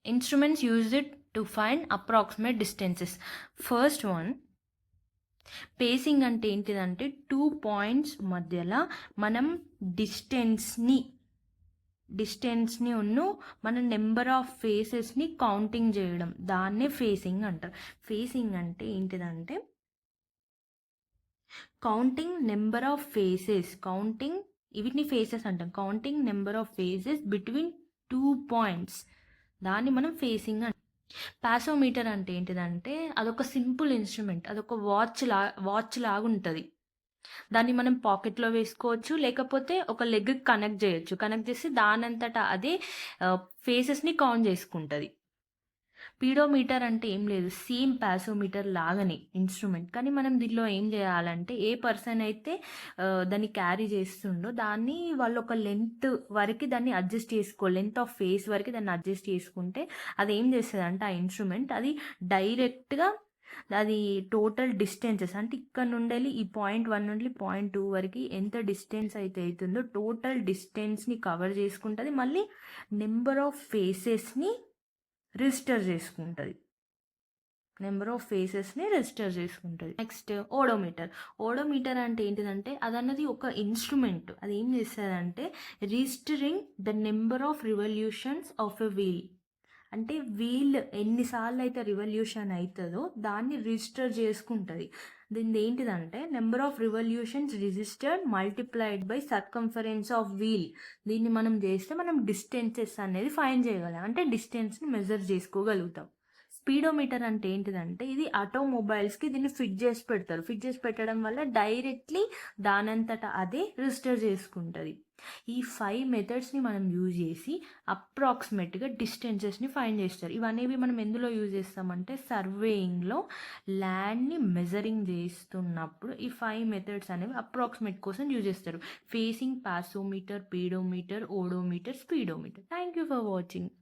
Instruments used to find approximate distances. First one, facing అంటే ఏంటిదంటే 2 points మధ్యలో మనం డిస్టెన్స్ని మన నెంబర్ ఆఫ్ ఫేసెస్ని కౌంటింగ్ చేయడం, దాన్నే ఫేసింగ్ అంటారు. ఫేసింగ్ అంటే ఏంటిదంటే కౌంటింగ్ నెంబర్ ఆఫ్ ఫేసెస్, వీటిని ఫేసెస్ అంటాం. Counting number of faces between 2 points, దాన్ని మనం ఫేసింగ్ అంటాం. పాసోమీటర్ అంటే ఏంటిదంటే అదొక సింపుల్ ఇన్స్ట్రుమెంట్, అదొక వాచ్ లాగా ఉంటుంది. దాన్ని మనం పాకెట్లో వేసుకోవచ్చు, లేకపోతే ఒక లెగ్కి కనెక్ట్ చేసి దానంతటా అదే ఫేసెస్ని కౌంట్ చేసుకుంటుంది. పీడోమీటర్ అంటే ఏం లేదు, సేమ్ పాసోమీటర్ లాగానే ఇన్స్ట్రుమెంట్. కానీ మనం దీనిలో ఏం చేయాలంటే ఏ పర్సన్ అయితే దాన్ని క్యారీ చేస్తుండో దాన్ని వాళ్ళు ఒక లెంత్ వరకు దాన్ని అడ్జస్ట్ లెంత్ ఆఫ్ ఫేస్ వరకు దాన్ని అడ్జస్ట్ చేసుకుంటే అది ఏం చేస్తుంది అంటే ఆ ఇన్స్ట్రుమెంట్ అది డైరెక్ట్గా అది టోటల్ డిస్టెన్సెస్ అంటే ఇక్కడ నుండి ఈ పాయింట్ 1 నుండి పాయింట్ 2 వరకు ఎంత డిస్టెన్స్ అయితే అవుతుందో టోటల్ డిస్టెన్స్ని కవర్ చేసుకుంటుంది. మళ్ళీ నెంబర్ ఆఫ్ ఫేసెస్ని రిజిస్టర్ చేసుకుంటుంది. నెక్స్ట్ ఓడోమీటర్ అంటే ఏంటిదంటే అదన్నది ఒక ఇన్స్ట్రుమెంట్. అది ఏం చేస్తుందంటే registering the number of revolutions of a wheel. అంటే వీల్ ఎన్నిసార్లు అయితే రివల్యూషన్ అవుతుందో దాన్ని రిజిస్టర్ చేసుకుంటుంది. దీని ఏంటిదంటే number of revolutions registered multiplied by circumference of wheel. దీన్ని మనం చేస్తే మనం డిస్టెన్సెస్ అనేది ఫైండ్ చేయగలం, అంటే డిస్టెన్స్ని మెజర్ చేసుకోగలుగుతాం. స్పీడోమీటర్ అంటే ఏంటిదంటే ఇది ఆటోమొబైల్స్కి దీన్ని ఫిట్ చేసి పెడతారు. ఫిట్ చేసి పెట్టడం వల్ల డైరెక్ట్లీ దానంతటా అదే రిజిస్టర్ చేసుకుంటుంది. ఈ 5 మెథడ్స్ని మనం యూజ్ చేసి అప్రాక్సిమేట్గా డిస్టెన్సెస్ని ఫైండ్ చేస్తారు. ఇవనేవి మనం ఎందులో యూజ్ చేస్తామంటే సర్వేయింగ్లో ల్యాండ్ని మెజరింగ్ చేస్తున్నప్పుడు ఈ 5 మెథడ్స్ అనేవి అప్రాక్సిమేట్ కోసం యూజ్ చేస్తారు. Facing, passometer, pedometer, odometer, speedometer. Thank you for watching.